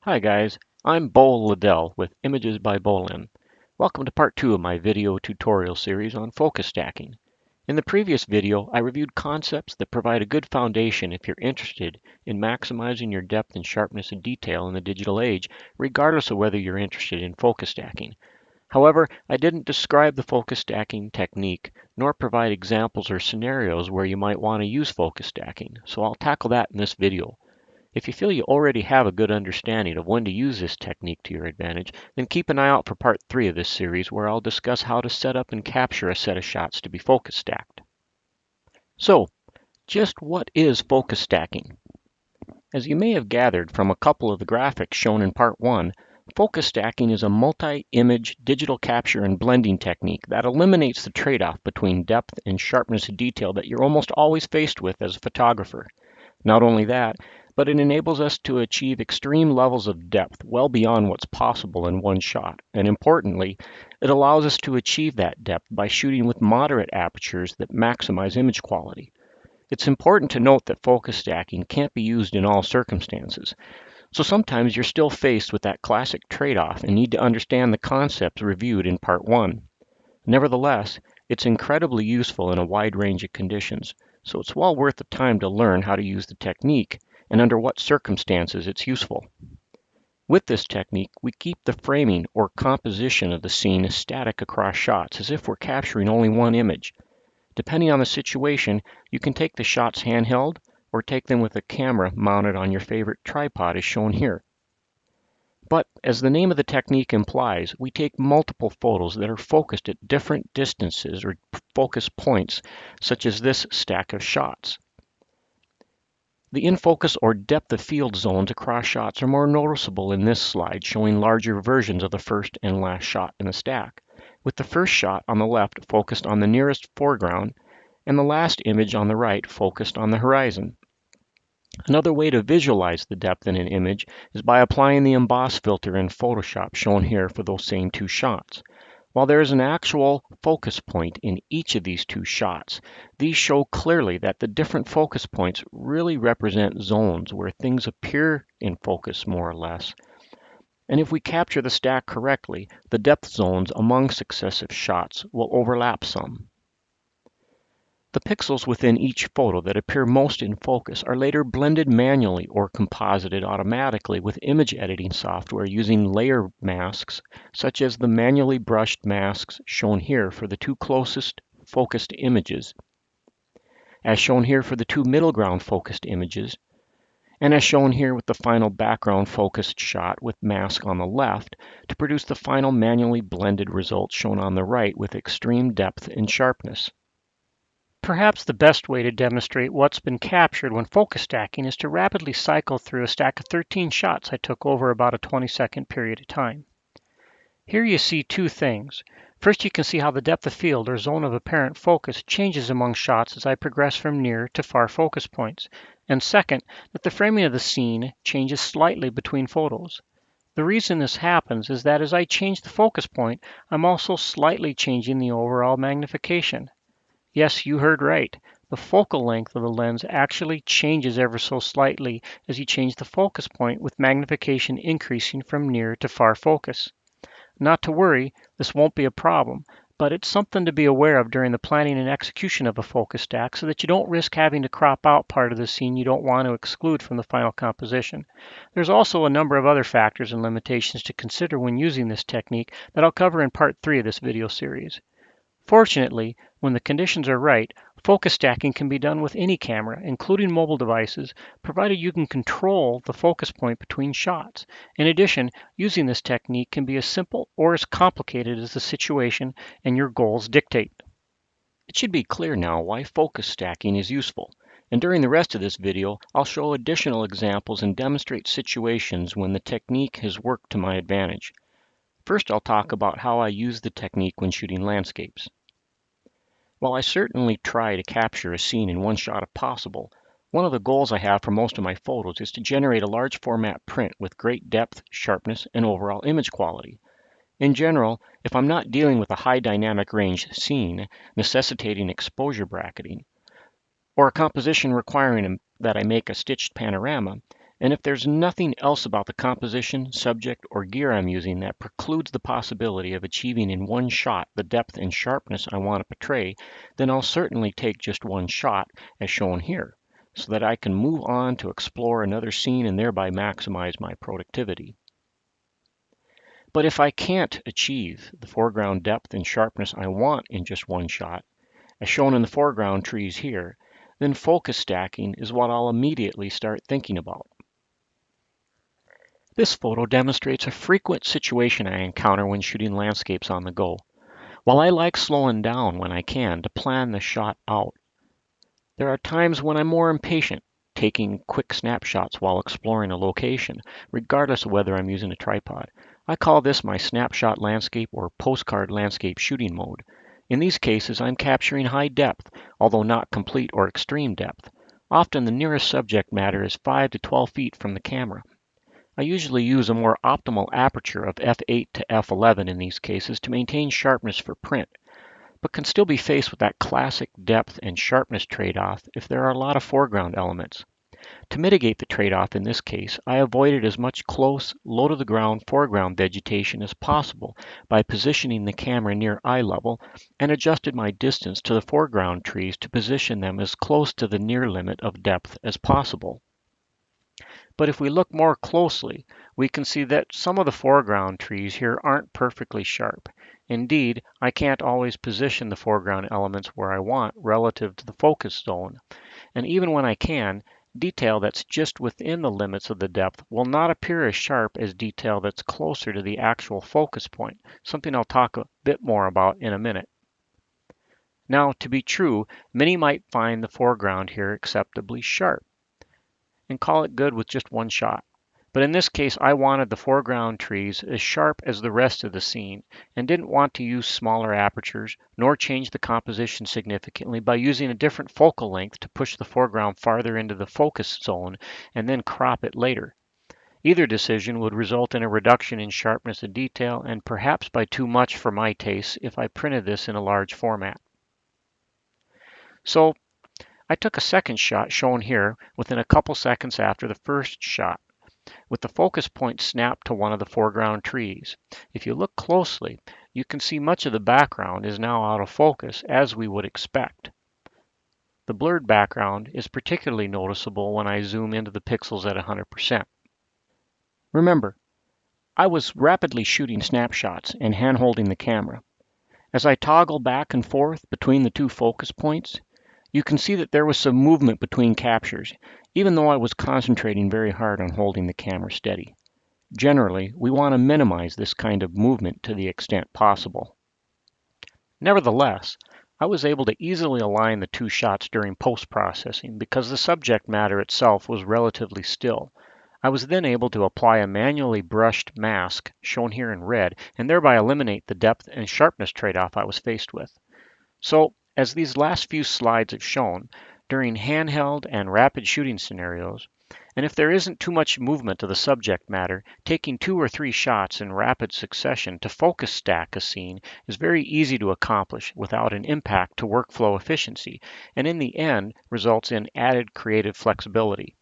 Hi guys, I'm Beau Liddell with Images by Bolin. Welcome to part 2 of my video tutorial series on focus stacking. In the previous video, I reviewed concepts that provide a good foundation if you're interested in maximizing your depth and sharpness of detail in the digital age, regardless of whether you're interested in focus stacking. However, I didn't describe the focus stacking technique, nor provide examples or scenarios where you might want to use focus stacking, so I'll tackle that in this video. If you feel you already have a good understanding of when to use this technique to your advantage, then keep an eye out for part 3 of this series where I'll discuss how to set up and capture a set of shots to be focus stacked. So, just what is focus stacking? As you may have gathered from a couple of the graphics shown in part 1, focus stacking is a multi-image digital capture and blending technique that eliminates the trade-off between depth and sharpness of detail that you're almost always faced with as a photographer. Not only that, but it enables us to achieve extreme levels of depth well beyond what's possible in one shot. And importantly, it allows us to achieve that depth by shooting with moderate apertures that maximize image quality. It's important to note that focus stacking can't be used in all circumstances. So sometimes you're still faced with that classic trade-off and need to understand the concepts reviewed in part 1. Nevertheless, it's incredibly useful in a wide range of conditions, so it's well worth the time to learn how to use the technique and under what circumstances it's useful. With this technique, we keep the framing or composition of the scene static across shots as if we're capturing only one image. Depending on the situation, you can take the shots handheld or take them with a camera mounted on your favorite tripod as shown here. But as the name of the technique implies, we take multiple photos that are focused at different distances or focus points, such as this stack of shots. The in-focus or depth of field zones across shots are more noticeable in this slide, showing larger versions of the first and last shot in the stack, with the first shot on the left focused on the nearest foreground and the last image on the right focused on the horizon. Another way to visualize the depth in an image is by applying the emboss filter in Photoshop shown here for those same two shots. While there is an actual focus point in each of these two shots, these show clearly that the different focus points really represent zones where things appear in focus more or less. And if we capture the stack correctly, the depth zones among successive shots will overlap some. The pixels within each photo that appear most in focus are later blended manually or composited automatically with image editing software using layer masks, such as the manually brushed masks shown here for the two closest focused images, as shown here for the two middle ground focused images, and as shown here with the final background focused shot with mask on the left to produce the final manually blended results shown on the right with extreme depth and sharpness. Perhaps the best way to demonstrate what's been captured when focus stacking is to rapidly cycle through a stack of 13 shots I took over about a 20-second period of time. Here you see two things. First, you can see how the depth of field or zone of apparent focus changes among shots as I progress from near to far focus points. And second, that the framing of the scene changes slightly between photos. The reason this happens is that as I change the focus point, I'm also slightly changing the overall magnification. Yes, you heard right. The focal length of the lens actually changes ever so slightly as you change the focus point with magnification increasing from near to far focus. Not to worry, this won't be a problem, but it's something to be aware of during the planning and execution of a focus stack so that you don't risk having to crop out part of the scene you don't want to exclude from the final composition. There's also a number of other factors and limitations to consider when using this technique that I'll cover in part 3 of this video series. Fortunately, when the conditions are right, focus stacking can be done with any camera, including mobile devices, provided you can control the focus point between shots. In addition, using this technique can be as simple or as complicated as the situation and your goals dictate. It should be clear now why focus stacking is useful, and during the rest of this video, I'll show additional examples and demonstrate situations when the technique has worked to my advantage. First, I'll talk about how I use the technique when shooting landscapes. While I certainly try to capture a scene in one shot if possible, one of the goals I have for most of my photos is to generate a large format print with great depth, sharpness, and overall image quality. In general, if I'm not dealing with a high dynamic range scene necessitating exposure bracketing, or a composition requiring that I make a stitched panorama, And if there's nothing else about the composition, subject, or gear I'm using that precludes the possibility of achieving in one shot the depth and sharpness I want to portray, then I'll certainly take just one shot, as shown here, so that I can move on to explore another scene and thereby maximize my productivity. But if I can't achieve the foreground depth and sharpness I want in just one shot, as shown in the foreground trees here, then focus stacking is what I'll immediately start thinking about. This photo demonstrates a frequent situation I encounter when shooting landscapes on the go. While I like slowing down when I can to plan the shot out, there are times when I'm more impatient, taking quick snapshots while exploring a location, regardless of whether I'm using a tripod. I call this my snapshot landscape or postcard landscape shooting mode. In these cases, I'm capturing high depth, although not complete or extreme depth. Often the nearest subject matter is 5 to 12 feet from the camera. I usually use a more optimal aperture of f8 to f11 in these cases to maintain sharpness for print, but can still be faced with that classic depth and sharpness trade-off if there are a lot of foreground elements. To mitigate the trade-off in this case, I avoided as much close, low-to-the-ground foreground vegetation as possible by positioning the camera near eye level and adjusted my distance to the foreground trees to position them as close to the near limit of depth as possible. But if we look more closely, we can see that some of the foreground trees here aren't perfectly sharp. Indeed, I can't always position the foreground elements where I want relative to the focus zone. And even when I can, detail that's just within the limits of the depth will not appear as sharp as detail that's closer to the actual focus point, something I'll talk a bit more about in a minute. Now, to be true, many might find the foreground here acceptably sharp and call it good with just one shot. But in this case, I wanted the foreground trees as sharp as the rest of the scene and didn't want to use smaller apertures nor change the composition significantly by using a different focal length to push the foreground farther into the focus zone and then crop it later. Either decision would result in a reduction in sharpness and detail and perhaps by too much for my taste if I printed this in a large format. So I took a second shot shown here within a couple seconds after the first shot, with the focus point snapped to one of the foreground trees. If you look closely, you can see much of the background is now out of focus, as we would expect. The blurred background is particularly noticeable when I zoom into the pixels at 100%. Remember, I was rapidly shooting snapshots and hand-holding the camera. As I toggle back and forth between the two focus points, you can see that there was some movement between captures, even though I was concentrating very hard on holding the camera steady. Generally, we want to minimize this kind of movement to the extent possible. Nevertheless, I was able to easily align the two shots during post-processing because the subject matter itself was relatively still. I was then able to apply a manually brushed mask, shown here in red, and thereby eliminate the depth and sharpness trade-off I was faced with. So, as these last few slides have shown, during handheld and rapid shooting scenarios, and if there isn't too much movement of the subject matter, taking 2 or 3 shots in rapid succession to focus stack a scene is very easy to accomplish without an impact to workflow efficiency, and in the end results in added creative flexibility.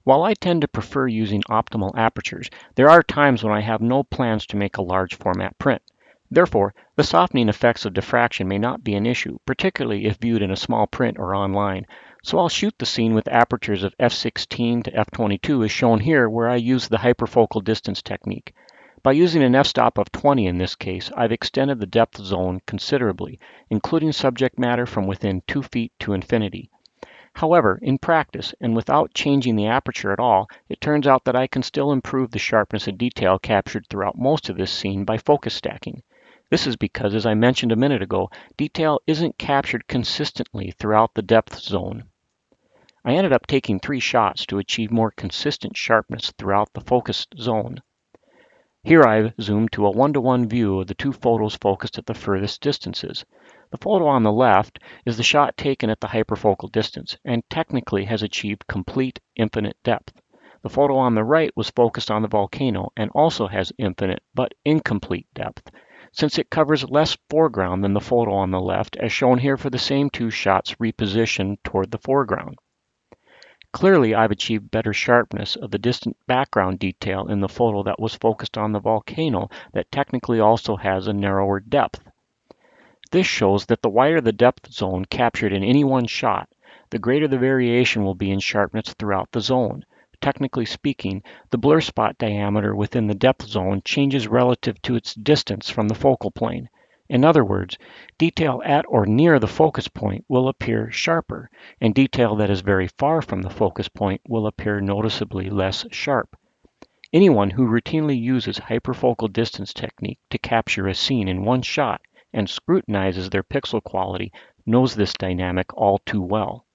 While I tend to prefer using optimal apertures, there are times when I have no plans to make a large format print. Therefore, the softening effects of diffraction may not be an issue, particularly if viewed in a small print or online. So I'll shoot the scene with apertures of f16 to f22 as shown here, where I use the hyperfocal distance technique. By using an f-stop of 20 in this case, I've extended the depth zone considerably, including subject matter from within 2 feet to infinity. However, in practice, and without changing the aperture at all, it turns out that I can still improve the sharpness and detail captured throughout most of this scene by focus stacking. This is because, as I mentioned a minute ago, detail isn't captured consistently throughout the depth zone. I ended up taking 3 shots to achieve more consistent sharpness throughout the focus zone. Here I've zoomed to a 1-to-1 view of the two photos focused at the furthest distances. The photo on the left is the shot taken at the hyperfocal distance and technically has achieved complete infinite depth. The photo on the right was focused on the volcano and also has infinite but incomplete depth, since it covers less foreground than the photo on the left, as shown here for the same 2 shots repositioned toward the foreground. Clearly, I've achieved better sharpness of the distant background detail in the photo that was focused on the volcano that technically also has a narrower depth. This shows that the wider the depth zone captured in any one shot, the greater the variation will be in sharpness throughout the zone. Technically speaking, the blur spot diameter within the depth zone changes relative to its distance from the focal plane. In other words, detail at or near the focus point will appear sharper, and detail that is very far from the focus point will appear noticeably less sharp. Anyone who routinely uses hyperfocal distance technique to capture a scene in one shot and scrutinizes their pixel quality knows this dynamic all too well.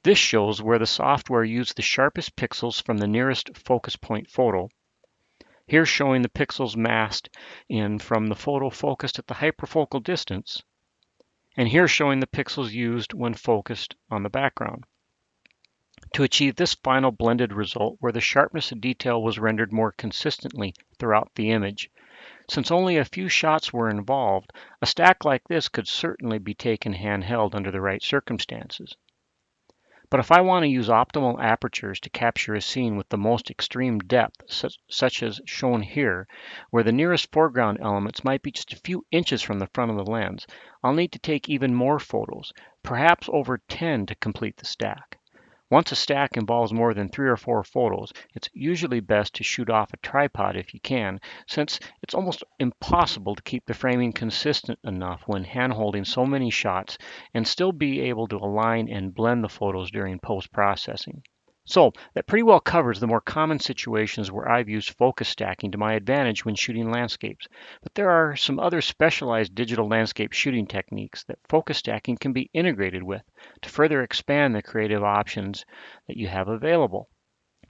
This shows where the software used the sharpest pixels from the nearest focus point photo. Here showing the pixels masked in from the photo focused at the hyperfocal distance, and here showing the pixels used when focused on the background, to achieve this final blended result where the sharpness of detail was rendered more consistently throughout the image. Since only a few shots were involved, a stack like this could certainly be taken handheld under the right circumstances. But if I want to use optimal apertures to capture a scene with the most extreme depth, such as shown here, where the nearest foreground elements might be just a few inches from the front of the lens, I'll need to take even more photos, perhaps over 10 to complete the stack. Once a stack involves more than 3 or 4 photos, it's usually best to shoot off a tripod if you can, since it's almost impossible to keep the framing consistent enough when hand-holding so many shots and still be able to align and blend the photos during post-processing. So that pretty well covers the more common situations where I've used focus stacking to my advantage when shooting landscapes. But there are some other specialized digital landscape shooting techniques that focus stacking can be integrated with to further expand the creative options that you have available.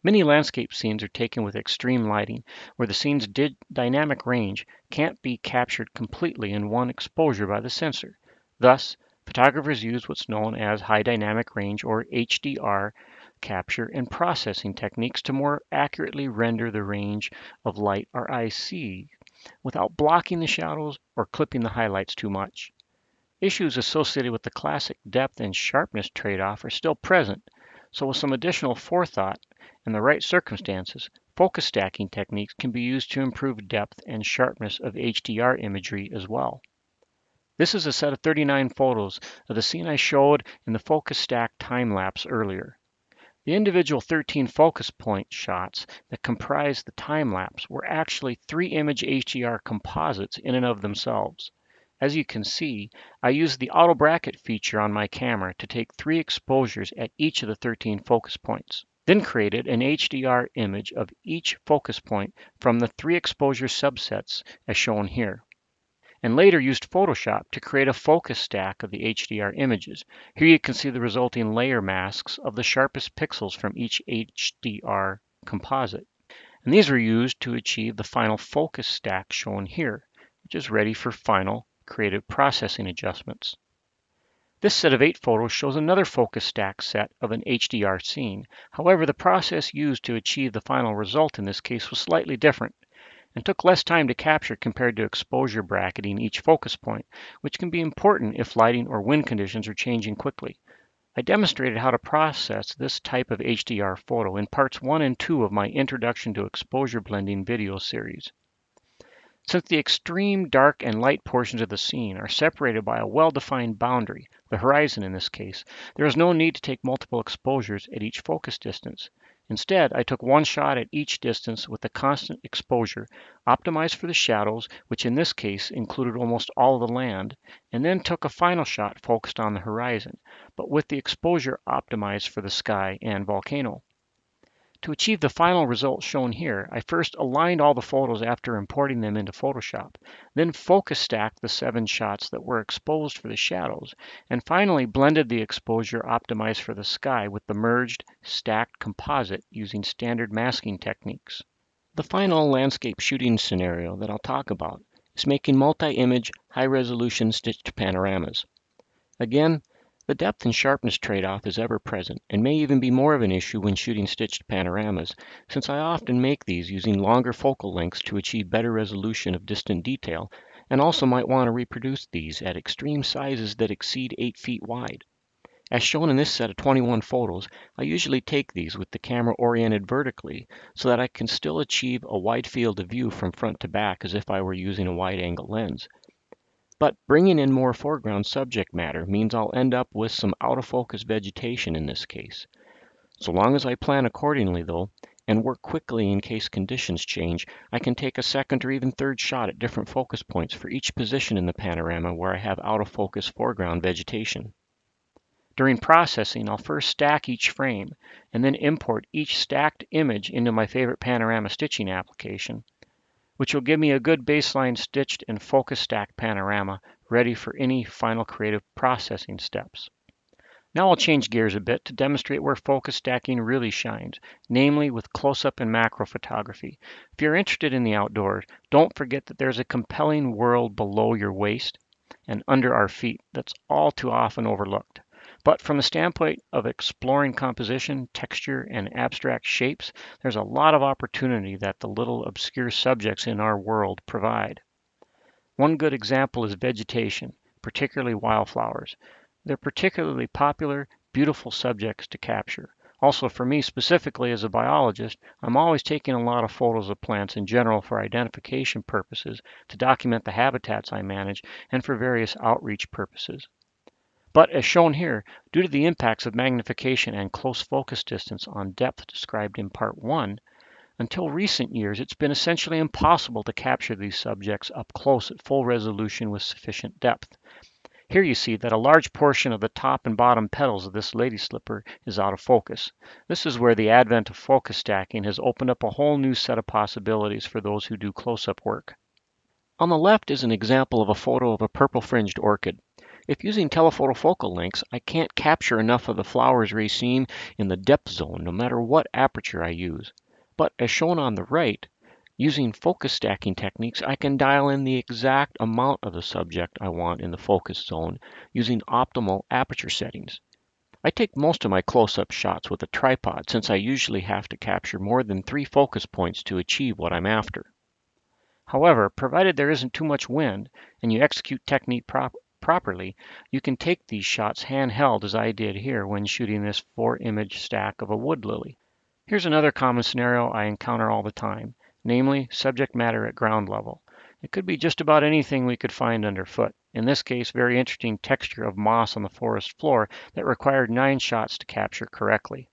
Many landscape scenes are taken with extreme lighting, where the scene's dynamic range can't be captured completely in one exposure by the sensor. Thus, photographers use what's known as high dynamic range, or HDR, capture and processing techniques to more accurately render the range of light our eyes see without blocking the shadows or clipping the highlights too much. Issues associated with the classic depth and sharpness trade-off are still present, so with some additional forethought and the right circumstances, focus stacking techniques can be used to improve depth and sharpness of HDR imagery as well. This is a set of 39 photos of the scene I showed in the focus stack time lapse earlier. The individual 13 focus point shots that comprise the time lapse were actually 3-image HDR composites in and of themselves. As you can see, I used the auto bracket feature on my camera to take 3 exposures at each of the 13 focus points, then created an HDR image of each focus point from the 3 exposure subsets as shown here, and later used Photoshop to create a focus stack of the HDR images. Here you can see the resulting layer masks of the sharpest pixels from each HDR composite. And these were used to achieve the final focus stack shown here, which is ready for final creative processing adjustments. This set of 8 photos shows another focus stack set of an HDR scene. However, the process used to achieve the final result in this case was slightly different and took less time to capture compared to exposure bracketing each focus point, which can be important if lighting or wind conditions are changing quickly. I demonstrated how to process this type of HDR photo in parts 1 and 2 of my Introduction to Exposure Blending video series. Since the extreme dark and light portions of the scene are separated by a well-defined boundary, the horizon in this case, there is no need to take multiple exposures at each focus distance. Instead, I took one shot at each distance with a constant exposure, optimized for the shadows, which in this case included almost all of the land, and then took a final shot focused on the horizon, but with the exposure optimized for the sky and volcano. To achieve the final result shown here, I first aligned all the photos after importing them into Photoshop, then focus stacked the 7 shots that were exposed for the shadows, and finally blended the exposure optimized for the sky with the merged, stacked composite using standard masking techniques. The final landscape shooting scenario that I'll talk about is making multi-image, high-resolution stitched panoramas. Again, the depth and sharpness trade-off is ever present and may even be more of an issue when shooting stitched panoramas, since I often make these using longer focal lengths to achieve better resolution of distant detail, and also might want to reproduce these at extreme sizes that exceed 8 feet wide. As shown in this set of 21 photos, I usually take these with the camera oriented vertically so that I can still achieve a wide field of view from front to back as if I were using a wide angle lens. But bringing in more foreground subject matter means I'll end up with some out of focus vegetation in this case. So long as I plan accordingly though, and work quickly in case conditions change, I can take a second or even third shot at different focus points for each position in the panorama where I have out of focus foreground vegetation. During processing, I'll first stack each frame and then import each stacked image into my favorite panorama stitching application, which will give me a good baseline stitched and focus stacked panorama ready for any final creative processing steps. Now I'll change gears a bit to demonstrate where focus stacking really shines, namely with close-up and macro photography. If you're interested in the outdoors, don't forget that there's a compelling world below your waist and under our feet that's all too often overlooked. But from the standpoint of exploring composition, texture, and abstract shapes, there's a lot of opportunity that the little obscure subjects in our world provide. One good example is vegetation, particularly wildflowers. They're particularly popular, beautiful subjects to capture. Also, for me specifically as a biologist, I'm always taking a lot of photos of plants in general for identification purposes, to document the habitats I manage, and for various outreach purposes. But as shown here, due to the impacts of magnification and close focus distance on depth described in part 1, until recent years it's been essentially impossible to capture these subjects up close at full resolution with sufficient depth. Here you see that a large portion of the top and bottom petals of this lady slipper is out of focus. This is where the advent of focus stacking has opened up a whole new set of possibilities for those who do close-up work. On the left is an example of a photo of a purple-fringed orchid. If using telephoto focal lengths, I can't capture enough of the flower's raceme in the depth zone no matter what aperture I use. But as shown on the right, using focus stacking techniques, I can dial in the exact amount of the subject I want in the focus zone using optimal aperture settings. I take most of my close-up shots with a tripod since I usually have to capture more than 3 focus points to achieve what I'm after. However, provided there isn't too much wind and you execute technique properly, you can take these shots handheld as I did here when shooting this 4-image stack of a wood lily. Here's another common scenario I encounter all the time, namely subject matter at ground level. It could be just about anything we could find underfoot. In this case, very interesting texture of moss on the forest floor that required 9 shots to capture correctly.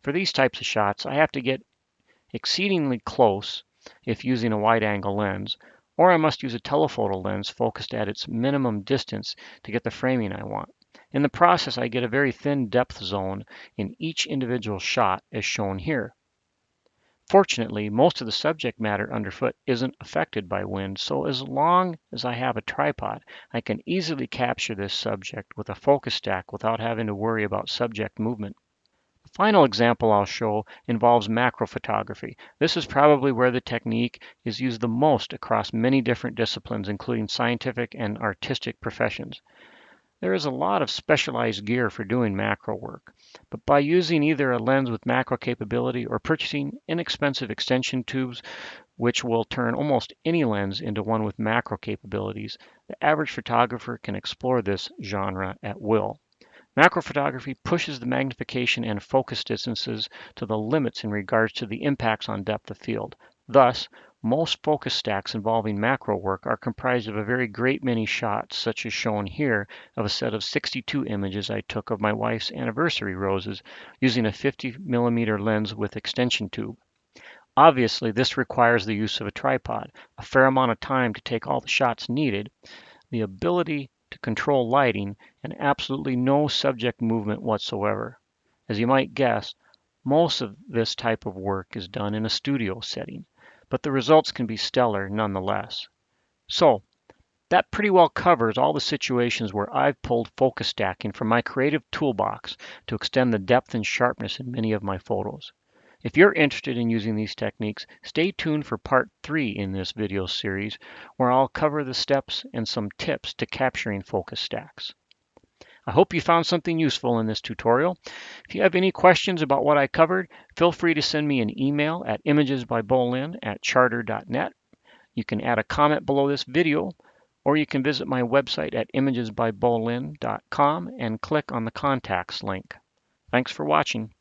For these types of shots, I have to get exceedingly close if using a wide-angle lens, or I must use a telephoto lens focused at its minimum distance to get the framing I want. In the process, I get a very thin depth zone in each individual shot as shown here. Fortunately, most of the subject matter underfoot isn't affected by wind, so as long as I have a tripod, I can easily capture this subject with a focus stack without having to worry about subject movement. The final example I'll show involves macro photography. This is probably where the technique is used the most across many different disciplines, including scientific and artistic professions. There is a lot of specialized gear for doing macro work, but by using either a lens with macro capability or purchasing inexpensive extension tubes, which will turn almost any lens into one with macro capabilities, the average photographer can explore this genre at will. Macro photography pushes the magnification and focus distances to the limits in regards to the impacts on depth of field. Thus, most focus stacks involving macro work are comprised of a very great many shots, such as shown here, of a set of 62 images I took of my wife's anniversary roses using a 50mm lens with extension tube. Obviously, this requires the use of a tripod, a fair amount of time to take all the shots needed, the ability to control lighting, and absolutely no subject movement whatsoever. As you might guess, most of this type of work is done in a studio setting, but the results can be stellar nonetheless. So, that pretty well covers all the situations where I've pulled focus stacking from my creative toolbox to extend the depth and sharpness in many of my photos. If you're interested in using these techniques, stay tuned for part 3 in this video series, where I'll cover the steps and some tips to capturing focus stacks. I hope you found something useful in this tutorial. If you have any questions about what I covered, feel free to send me an email at imagesbybolin@charter.net. You can add a comment below this video or you can visit my website at imagesbybeaulin.com and click on the Contacts link. Thanks for watching.